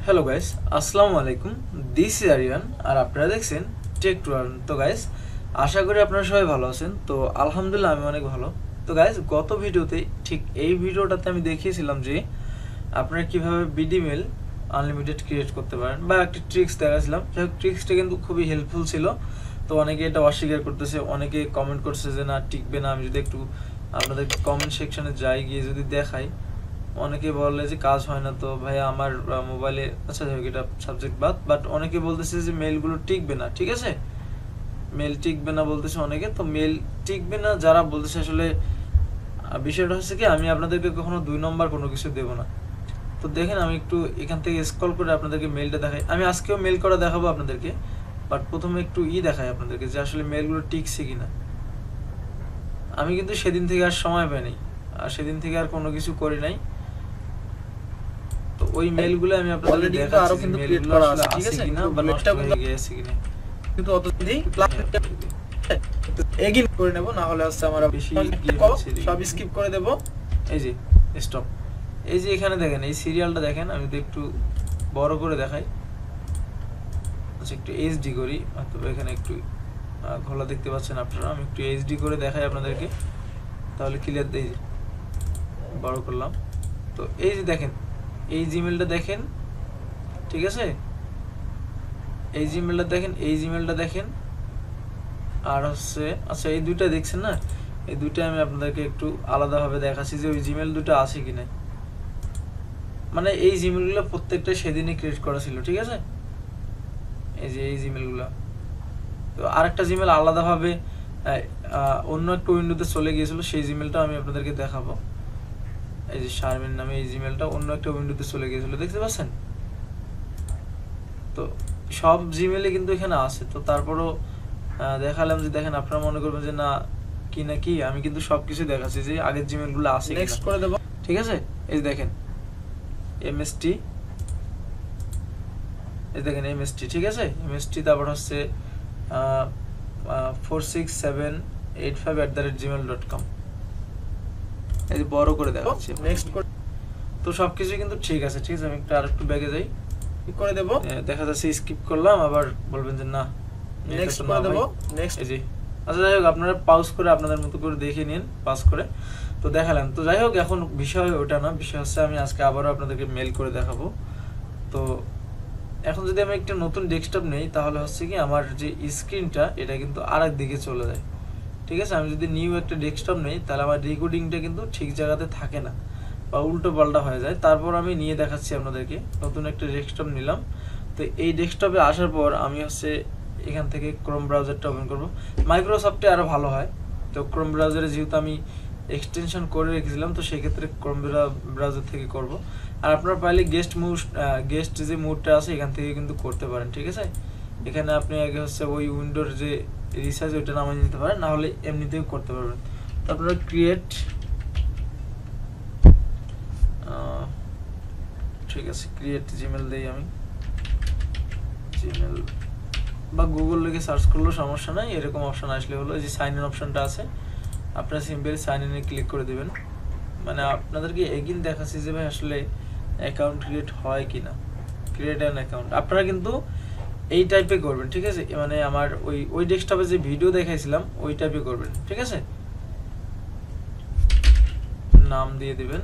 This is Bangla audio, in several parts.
হ্যালো গাইস, আসসালামু আলাইকুম। দিস ইজ আরিয়ান আর আপনারা দেখছেন টেক টু আর্ন। তো গাইস, আশা করি আপনারা সবাই ভালো আছেন। তো আলহামদুলিল্লাহ আমি অনেক ভালো। তো গাইস, গত ভিডিওতে ঠিক এই ভিডিওটাতে আমি দেখিয়েছিলাম যে আপনারা কিভাবে বিডিমেল আনলিমিটেড ক্রিয়েট করতে পারেন বা একটা ট্রিক্স দেখাছিলাম। যাই হোক, ট্রিক্সটা কিন্তু খুবই হেল্পফুল ছিল। তো অনেকে এটা অস্বীকার করতেছে, অনেকে কমেন্ট করছে যে না, টিকবে না। আমি যদি একটু আপনাদের কমেন্ট সেকশনে যাই, গিয়ে যদি দেখাই, অনেকে বলে যে কাজ হয় না। তো ভাইয়া আমার মোবাইলে, আচ্ছা যাই হোক, এটা সাবজেক্ট বাট অনেকে বলতেছে যে মেলগুলো টিকবে না। ঠিক আছে, মেল টিকবে না বলতেছে অনেকে। তো মেল টিকবে না যারা বলতেছে, আসলে বিষয়টা হচ্ছে কি, আমি আপনাদেরকে কখনো 2 নম্বর কোনো কিছু দেবো না। তো দেখেন, আমি একটু এখান থেকে স্ক্রল করে আপনাদেরকে মেলটা দেখাই। আমি আজকেও মেল করা দেখাবো আপনাদেরকে, বাট প্রথমে একটু দেখাই আপনাদেরকে যে আসলে মেলগুলো টিকছে কিনা। আমি কিন্তু সেদিন থেকে আর সময় পাইনি, আর সেদিন থেকে আর কোনো কিছু করি নাই। তো ওই মেলগুলো আমি আপনাদের দেখাচ্ছি, আরো কিন্তু ক্রিয়েট করা আছে কিনা বা নষ্ট হয়ে গেছে কিনা। কিন্তু অতদিনই ক্লাস এগিন করে নেব, না হলে হচ্ছে আমরা বেশি সব স্কিপ করে দেব। এই যে স্টপ, এই যে এখানে দেখেন, এই সিরিয়ালটা দেখেন। আমি তো একটু বড় করে দেখাই, আচ্ছা একটু এইচডি করি। তবে এখানে একটু ঘোলা দেখতে পাচ্ছেন আপনারা। আমি একটু এইচডি করে দেখাই আপনাদেরকে, তাহলে ক্লিয়ার। এই যে বড় করলাম। তো এই যে দেখেন, এই জিমেলটা দেখেন, ঠিক আছে, এই জিমেলটা দেখেন, এই জিমেলটা দেখেন, আর হচ্ছে, আচ্ছা এই দুইটা দেখছেন না, এই দুইটা আমি আপনাদেরকে একটু আলাদাভাবে দেখাচ্ছি যে ওই জিমেল দুটো আছে কিনা। মানে এই জিমেলগুলো প্রত্যেকটা সেদিনই ক্রিয়েট করা ছিল, ঠিক আছে। এই যে এই জিমেলগুলো, তো আরেকটা জিমেল আলাদাভাবে অন্য একটা উইন্ডোতে চলে গিয়েছিল, সেই জিমেলটা আমি আপনাদেরকে দেখাবো। এই যে শারমিন নামে এই জিমেলটা অন্য একটা উইন্ডোতে চলে গিয়েছিল, দেখতে পাচ্ছেন। তো সব জিমেলে কিন্তু এখানে আছে। তো তারপরও দেখালাম যে দেখেন, আপনারা মনে করবেন যে না কি না কি, আমি কিন্তু সবকিছু দেখাচ্ছি যে আগের জিমেলগুলো আছে। নেক্সট করে দেব, ঠিক আছে। এই দেখেন এমএসটি, এই দেখেন এমএসটি, ঠিক আছে, এমএসটি। তারপর হচ্ছে 46785@gmail.com। এই যে বড় করে দেখাচ্ছি। নেক্সট করে, তো সবকিছু কিন্তু ঠিক আছে, ঠিক আছে। আমি একটু আরেকটু ব্যাগে যাই, কি করে দেব। দেখা যাচ্ছে স্কিপ করলাম, আবার বলবেন যে না নেক্সট করে দেব। নেক্সট, এই যে, আচ্ছা যাই হোক, আপনারা পাউজ করে আপনাদের মতো করে দেখে নিন, পাস করে। তো দেখালাম। তো যাই হোক, এখন বিষয় ওটা না, বিষয় হচ্ছে আমি আজকে আবারও আপনাদেরকে মেল করে দেখাবো। তো এখন যদি আমি একটা নতুন ডেস্কটপ নেই, তাহলে হচ্ছে কি, আমার যে স্ক্রিনটা এটা কিন্তু আরেক দিকে চলে যায়, ঠিক আছে। আমি যদি নিউ একটা ডেস্কটপ নেই, তাহলে আমার রেকর্ডিংটা কিন্তু ঠিক জায়গাতে থাকে না বা উল্টো পাল্টা হয়ে যায়। তারপর আমি নিয়ে দেখাচ্ছি আপনাদেরকে, নতুন একটা ডেস্কটপ নিলাম। তো এই ডেস্কটপে আসার পর আমি হচ্ছে এখান থেকে ক্রোম ব্রাউজারটা ওপেন করব। মাইক্রোসফটে আরও ভালো হয়। তো ক্রোম ব্রাউজারে যেহেতু আমি এক্সটেনশন করে রেখেছিলাম, তো সেক্ষেত্রে ক্রোম ব্রাউজার থেকে করব। আর আপনারা পাইলে গেস্ট যে মুডটা আছে এখান থেকে কিন্তু করতে পারেন, ঠিক আছে। এখানে আপনি আগে হচ্ছে ওই উইন্ডোর যে রিসার্চ ওইটা নামিয়ে নিতে পারেন, না হলে এমনিতেও করতে পারবেন। তো আপনারা ক্রিয়েট, ঠিক আছে, ক্রিয়েট জিমেল দেই আমি। জিমেল বা গুগল লিখে সার্চ করলেও সমস্যা নাই, এরকম অপশন আসলে হলো। এই যে সাইন ইন অপশনটা আছে, আপনারা সিম্পলি সাইন ইনে ক্লিক করে দেবেন। মানে আপনাদেরকে এগিন দেখাচ্ছি যে ভাই আসলে অ্যাকাউন্ট ক্রিয়েট হয় কিনা। ক্রিয়েট অ্যান অ্যাকাউন্ট আপনারা কিন্তু এই টাইপে করবেন, ঠিক আছে। মানে আমার ওই ডেস্কটপে যে ভিডিও দেখাইছিলাম ওই টাইপে করবেন, ঠিক আছে। নাম দিয়ে দিবেন।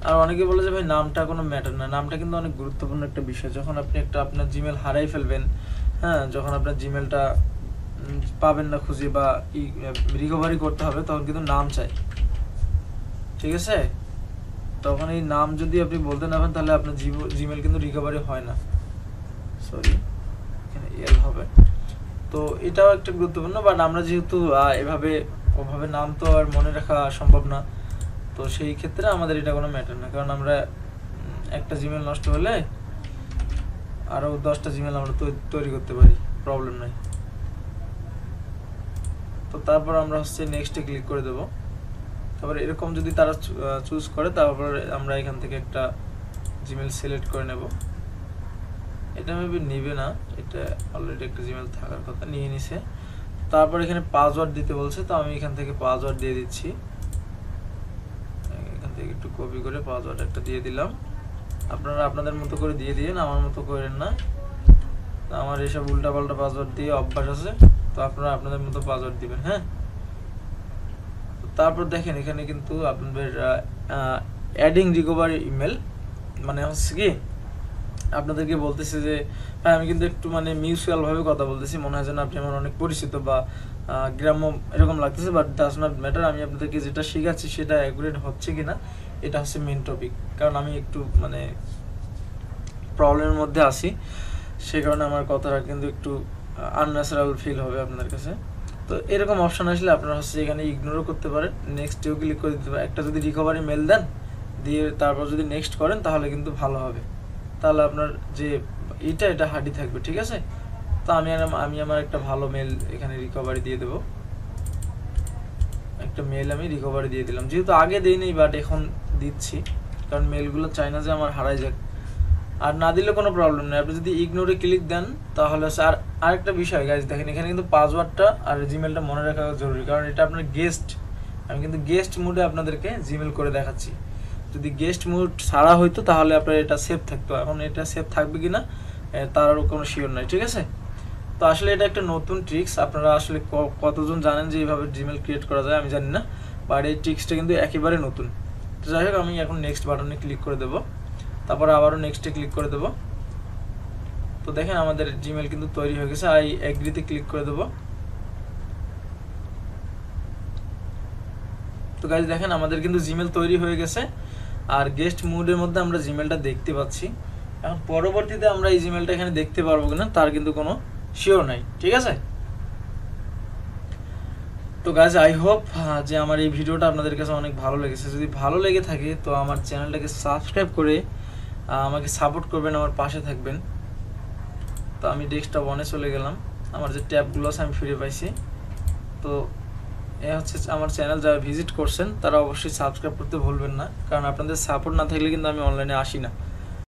আর অনেকে বলে যে ভাই নামটা কোনো ম্যাটার না, নামটা কিন্তু অনেক গুরুত্বপূর্ণ একটা বিষয়। যখন আপনি আপনার জিমেল হারাই ফেলবেন, হ্যাঁ, যখন আপনার জিমেলটা পাবেন না খুঁজে বা রিকভারি করতে হবে, তখন কিন্তু নাম চাই, ঠিক আছে। তখন এই নাম যদি আপনি বলতে না পারেন, তাহলে আপনার জিমেল কিন্তু রিকভারি হয় না। সরি, এখানে এল হবে। তো এটাও একটা গুরুত্বপূর্ণ। বাট আমরা যেহেতু এভাবে ওভাবে নাম তো আর মনে রাখা সম্ভব না, তো সেই ক্ষেত্রে আমাদের এটা কোনো ম্যাটার না। কারণ আমরা একটা জিমেল নষ্ট হলে আরও 10টা জিমেল আমরা তৈরি করতে পারি, প্রবলেম নাই। তো তারপর আমরা হচ্ছে নেক্সটে ক্লিক করে দেব। তারপর এরকম যদি তারা চুজ করে, তারপর আমরা এখান থেকে একটা জিমেল সিলেক্ট করে নেব। এটা মেবি নিবে না, এটা অলরেডি একটা জিমেল থাকার কথা, নিয়ে নিছে। তারপর এখানে পাসওয়ার্ড দিতে বলছে, তো আমি এখান থেকে পাসওয়ার্ড দিয়ে দিচ্ছি। এখান থেকে একটু কপি করে পাসওয়ার্ড একটা দিয়ে দিলাম। আপনারা আপনাদের মতো করে দিয়ে দিন, আমার মতো করেন না। আমার এসব উল্টাপাল্টা পাসওয়ার্ড দিয়ে অভ্যাস আছে, তো আপনারা আপনাদের মতো পাসওয়ার্ড দিবেন। হ্যাঁ, তারপর দেখেন এখানে কিন্তু আপনাদের অ্যাডিং রিকভারি ইমেল, মানে হচ্ছে কি আপনাদেরকে বলতেছে যে ভাই আমি কিন্তু একটু মানে মিউচুয়াল ভাবে কথা বলতেছি, মনে হয় যেন আপনি আমার অনেক পরিচিত বা গ্রাম্য এরকম লাগতেছে, বাট ডাজ নট ম্যাটার। আমি আপনাদেরকে যেটা শেখাচ্ছি সেটা অ্যাকুরেট হচ্ছে কিনা এটা হচ্ছে মেন টপিক, কারণ আমি একটু মানে প্রবলেমের মধ্যে আছি, সে কারণে আমার কথাটা কিন্তু একটু আনন্যাচারাল ফিল হবে আপনাদের কাছে। তো এরকম অপশন আসলে আপনারা হচ্ছে এখানে ইগনোরও করতে পারেন, নেক্সটেও ক্লিক করে দিতে পারেন। একটা যদি রিকভারি মেল দেন দিয়ে তারপর যদি নেক্সট করেন তাহলে কিন্তু ভালো হবে, তাহলে আপনার যে এটা হার্ডই থাকবে। ঠিক আছে, তো আমি আমার একটা ভালো মেল এখানে রিকভারি দিয়ে দেবো। একটা মেল আমি রিকভারি দিয়ে দিলাম, যেহেতু আগে দেইনি বাট এখন দিচ্ছি, কারণ মেলগুলো চাই না যে আমার হারাই যাক। আর না দিলে কোনো প্রবলেম নেই, আপনি যদি ইগনোরে ক্লিক দেন তাহলে আর আরেকটা বিষয় গাইজ দেখেন, এখানে কিন্তু পাসওয়ার্ডটা আর জিমেলটা মনে রাখা জরুরি, কারণ এটা আপনার গেস্ট, আমি কিন্তু গেস্ট মুডে আপনাদেরকে জিমেল করে দেখাচ্ছি। যদি গেস্ট মুড ছাড়া হইতো তাহলে আপনার এটা সেভ থাকতো, এখন এটা সেভ থাকবে কিনা তারও কোনো শিওর নাই। ঠিক আছে, তো আসলে এটা একটা নতুন ট্রিক্স, আপনারা আসলে কতজন জানেন যে এইভাবে জিমেল ক্রিয়েট করা যায় আমি জানি না, বাট এই ট্রিক্সটা কিন্তু একেবারে নতুন। তো যাই হোক, আমি এখন নেক্সট বাটনে ক্লিক করে দেবো, তারপর আবারও নেক্সটে ক্লিক করে দেবো। তো দেখেন আমাদের জিমেল কিন্তু তৈরি হয়ে গেছে, আই এগ্রিতে ক্লিক করে দেবো। তো গাইজ দেখেন আমাদের কিন্তু জিমেল তৈরি হয়ে গেছে, আর গেস্ট মুডের মধ্যে আমরা জিমেলটা দেখতে পাচ্ছি। এখন পরবর্তীতে আমরা এই জিমেলটা এখানে দেখতে পারবো কিনা তার কিন্তু কোনো শিওর নাই। ঠিক আছে, তো গাইজ আই হোপ যে আমার এই ভিডিওটা আপনাদের কাছে অনেক ভালো লেগেছে। যদি ভালো লেগে থাকে তো আমার চ্যানেলটাকে সাবস্ক্রাইব করে আমাকে সাপোর্ট করবেন, আমার পাশে থাকবেন। তো আমি ডেস্কটপ অনে চলে গেলাম, আমার যে ট্যাবগুলো আছে আমি ফিরে পাইছি। তো এ হচ্ছে আমার চ্যানেল, যারা ভিজিট করছেন তারা অবশ্যই সাবস্ক্রাইব করতে ভুলবেন না, কারণ আপনাদের সাপোর্ট না থাকলে কিন্তু আমি অনলাইনে আসি না।